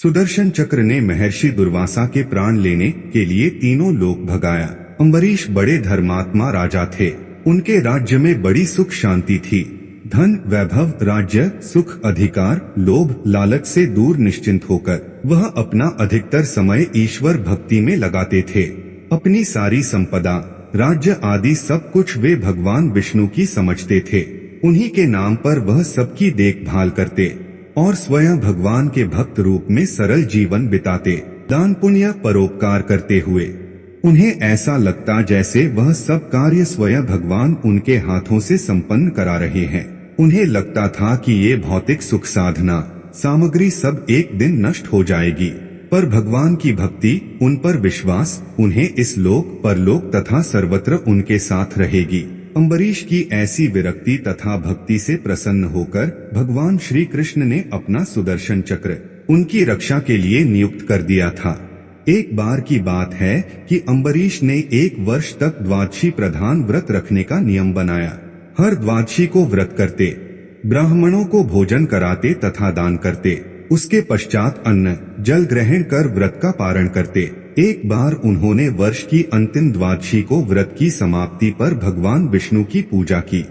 सुदर्शन चक्र ने महर्षि दुर्वासा के प्राण लेने के लिए तीनों लोक भगाया। अम्बरीश बड़े धर्मात्मा राजा थे। उनके राज्य में बड़ी सुख शांति थी। धन, वैभव, राज्य, सुख, अधिकार, लोभ, लालच से दूर निश्चिंत होकर वह अपना अधिकतर समय ईश्वर भक्ति में लगाते थे। अपनी सारी संपदा, राज्य आदि सब कुछ वे भगवान विष्णु की समझते थे। उन्हीं के नाम पर वह सबकी देखभाल करते और स्वयं भगवान के भक्त रूप में सरल जीवन बिताते, दान पुण्य परोपकार करते हुए। उन्हें ऐसा लगता जैसे वह सब कार्य स्वयं भगवान उनके हाथों से संपन्न करा रहे हैं। उन्हें लगता था कि ये भौतिक सुख साधना सामग्री सब एक दिन नष्ट हो जाएगी, पर भगवान की भक्ति, उन पर विश्वास उन्हें इस लोक, परलोक तथा सर्वत्र उनके साथ रहेगी। अम्बरीश की ऐसी विरक्ति तथा भक्ति से प्रसन्न होकर भगवान श्री कृष्ण ने अपना सुदर्शन चक्र उनकी रक्षा के लिए नियुक्त कर दिया था। एक बार की बात है कि अम्बरीश ने 1 वर्ष तक द्वादशी प्रधान व्रत रखने का नियम बनाया। हर द्वादशी को व्रत करते, ब्राह्मणों को भोजन कराते तथा दान करते। उसके पश्चात अन्न जल ग्रहण कर व्रत का पारण करते। एक बार उन्होंने वर्ष की अंतिम द्वादशी को व्रत की समाप्ति पर भगवान विष्णु की पूजा की।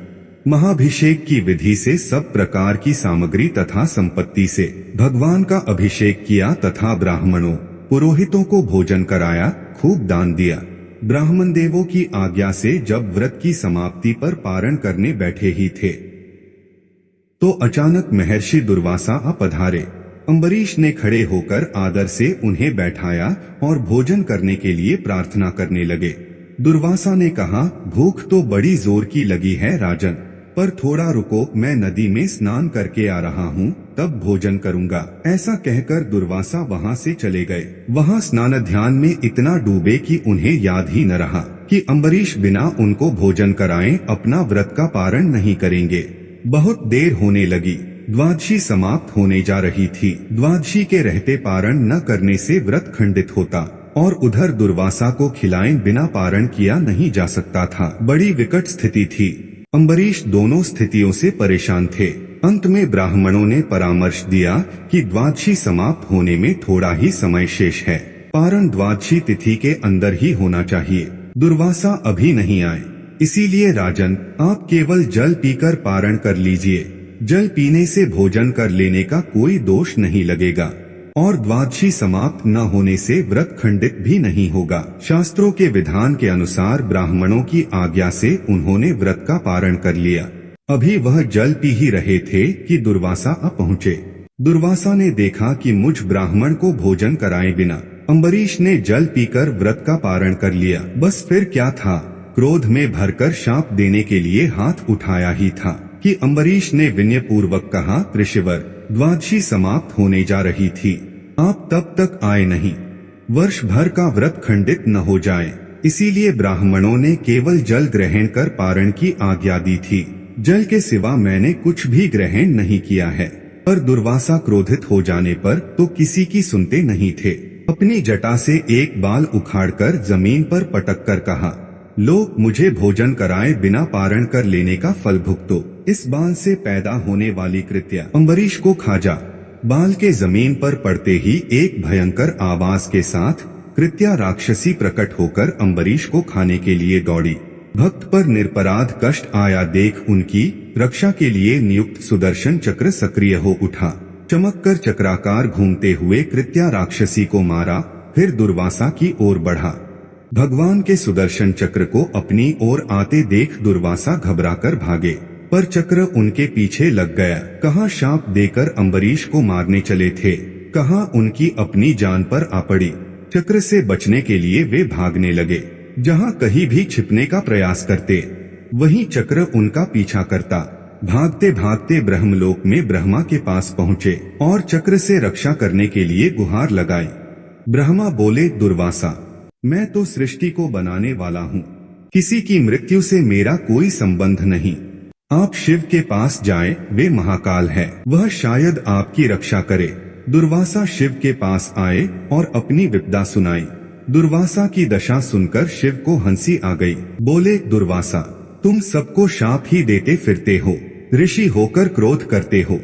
महाभिषेक की विधि से सब प्रकार की सामग्री तथा संपत्ति से भगवान का अभिषेक किया तथा ब्राह्मणों, पुरोहितों को भोजन कराया, खूब दान दिया। ब्राह्मण देवों की आज्ञा से जब व्रत की समाप्ति पर पारण करने बैठे ही थे तो अचानक महर्षि दुर्वासा आ पधारे। अम्बरीश ने खड़े होकर आदर से उन्हें बैठाया और भोजन करने के लिए प्रार्थना करने लगे। दुर्वासा ने कहा, भूख तो बड़ी जोर की लगी है राजन, पर थोड़ा रुको, मैं नदी में स्नान करके आ रहा हूँ, तब भोजन करूँगा। ऐसा कहकर दुर्वासा वहाँ से चले गए। वहाँ स्नान ध्यान में इतना डूबे कि उन्हें याद ही न रहा कि अम्बरीश बिना उनको भोजन कराए अपना व्रत का पारण नहीं करेंगे। बहुत देर होने लगी। द्वादशी समाप्त होने जा रही थी। द्वादशी के रहते पारण न करने से व्रत खंडित होता और उधर दुर्वासा को खिलाए बिना पारण किया नहीं जा सकता था। बड़ी विकट स्थिति थी। अम्बरीश दोनों स्थितियों से परेशान थे। अंत में ब्राह्मणों ने परामर्श दिया कि द्वादशी समाप्त होने में थोड़ा ही समय शेष है, पारण द्वादशी तिथि के अंदर ही होना चाहिए। दुर्वासा अभी नहीं आए, इसीलिए राजन आप केवल जल पीकर पारण कर लीजिए। जल पीने से भोजन कर लेने का कोई दोष नहीं लगेगा और द्वादशी समाप्त न होने से व्रत खंडित भी नहीं होगा। शास्त्रों के विधान के अनुसार ब्राह्मणों की आज्ञा से उन्होंने व्रत का पारण कर लिया। अभी वह जल पी ही रहे थे कि दुर्वासा आ पहुँचे। दुर्वासा ने देखा कि मुझ ब्राह्मण को भोजन कराए बिना अम्बरीश ने जल पीकर व्रत का पारण कर लिया। बस फिर क्या था, क्रोध में भरकर शाप देने के लिए हाथ उठाया ही था कि अम्बरीश ने विनय पूर्वक कहा, ऋषिवर, द्वादशी समाप्त होने जा रही थी, आप तब तक आए नहीं, वर्ष भर का व्रत खंडित न हो जाए, इसीलिए ब्राह्मणों ने केवल जल ग्रहण कर पारण की आज्ञा दी थी। जल के सिवा मैंने कुछ भी ग्रहण नहीं किया है। पर दुर्वासा क्रोधित हो जाने पर तो किसी की सुनते नहीं थे। अपनी जटा से एक बाल उखाड़कर जमीन पर पटक कर कहा, लोग मुझे भोजन कराए बिना पारण कर लेने का फल भुगतो। इस बाल से पैदा होने वाली कृत्या अम्बरीश को खा जा। बाल के जमीन पर पड़ते ही एक भयंकर आवाज के साथ कृत्या राक्षसी प्रकट होकर अम्बरीश को खाने के लिए दौड़ी। भक्त पर निरपराध कष्ट आया देख उनकी रक्षा के लिए नियुक्त सुदर्शन चक्र सक्रिय हो उठा। चमककर चक्राकार घूमते हुए कृत्या राक्षसी को मारा, फिर दुर्वासा की ओर बढ़ा। भगवान के सुदर्शन चक्र को अपनी ओर आते देख दुर्वासा घबराकर भागे, पर चक्र उनके पीछे लग गया। कहाँ शाप देकर अम्बरीश को मारने चले थे, कहाँ उनकी अपनी जान पर आ पड़ी। चक्र से बचने के लिए वे भागने लगे। जहाँ कहीं भी छिपने का प्रयास करते, वहीं चक्र उनका पीछा करता। भागते भागते ब्रह्मलोक में ब्रह्मा के पास पहुँचे और चक्र से रक्षा करने के लिए गुहार लगाई। ब्रह्मा बोले, दुर्वासा, मैं तो सृष्टि को बनाने वाला हूँ, किसी की मृत्यु से मेरा कोई संबंध नहीं। आप शिव के पास जाएं, वे महाकाल है, वह शायद आपकी रक्षा करे। दुर्वासा शिव के पास आए और अपनी विपदा सुनाई। दुर्वासा की दशा सुनकर शिव को हंसी आ गई। बोले, दुर्वासा, तुम सबको शाप ही देते फिरते हो, ऋषि होकर क्रोध करते हो।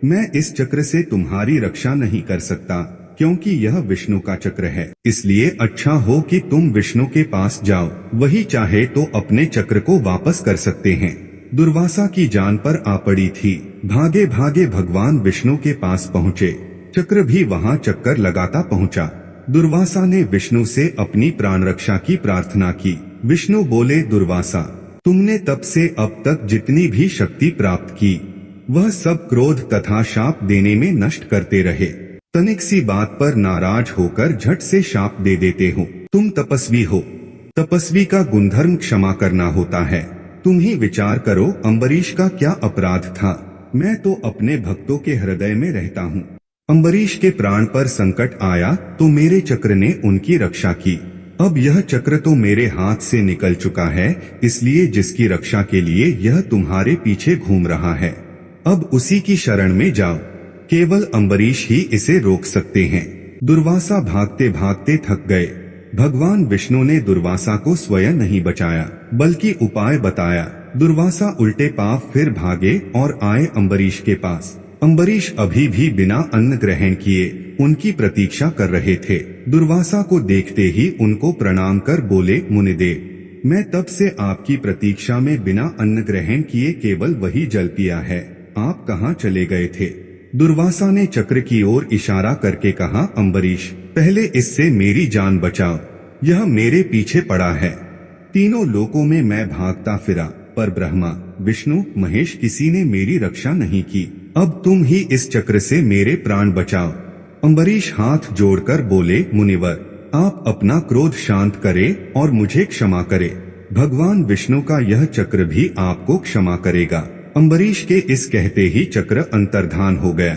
मैं इस चक्र से तुम्हारी रक्षा नहीं कर सकता, क्योंकि यह विष्णु का चक्र है, इसलिए अच्छा हो कि तुम विष्णु के पास जाओ, वही चाहे तो अपने चक्र को वापस कर सकते हैं। दुर्वासा की जान पर आ पड़ी थी। भागे भागे भगवान विष्णु के पास पहुँचे। चक्र भी वहाँ चक्कर लगाता पहुँचा। दुर्वासा ने विष्णु से अपनी प्राण रक्षा की प्रार्थना की। विष्णु बोले, दुर्वासा, तुमने तब से अब तक जितनी भी शक्ति प्राप्त की वह सब क्रोध तथा शाप देने में नष्ट करते रहे। तनिक सी बात पर नाराज होकर झट से शाप दे देते हो। तुम तपस्वी हो, तपस्वी का गुणधर्म क्षमा करना होता है। तुम ही विचार करो, अम्बरीश का क्या अपराध था? मैं तो अपने भक्तों के हृदय में रहता हूँ। अम्बरीश के प्राण पर संकट आया तो मेरे चक्र ने उनकी रक्षा की। अब यह चक्र तो मेरे हाथ से निकल चुका है, इसलिए जिसकी रक्षा के लिए यह तुम्हारे पीछे घूम रहा है, अब उसी की शरण में जाओ। केवल अम्बरीश ही इसे रोक सकते हैं। दुर्वासा भागते भागते थक गए। भगवान विष्णु ने दुर्वासा को स्वयं नहीं बचाया, बल्कि उपाय बताया। दुर्वासा उल्टे पांव फिर भागे और आए अम्बरीश के पास। अम्बरीश अभी भी बिना अन्न ग्रहण किए उनकी प्रतीक्षा कर रहे थे। दुर्वासा को देखते ही उनको प्रणाम कर बोले, मुनिदेव, मैं तब से आपकी प्रतीक्षा में बिना अन्न ग्रहण किए केवल वही जल पिया है। आप कहाँ चले गए थे? दुर्वासा ने चक्र की ओर इशारा करके कहा, अम्बरीश, पहले इससे मेरी जान बचाओ, यह मेरे पीछे पड़ा है। तीनों लोकों में मैं भागता फिरा, पर ब्रह्मा, विष्णु, महेश किसी ने मेरी रक्षा नहीं की। अब तुम ही इस चक्र से मेरे प्राण बचाओ। अम्बरीश हाथ जोड़कर बोले, मुनिवर, आप अपना क्रोध शांत करें और मुझे क्षमा करें। भगवान विष्णु का यह चक्र भी आपको क्षमा करेगा। अम्बरीश के इस कहते ही चक्र अंतर्धान हो गया।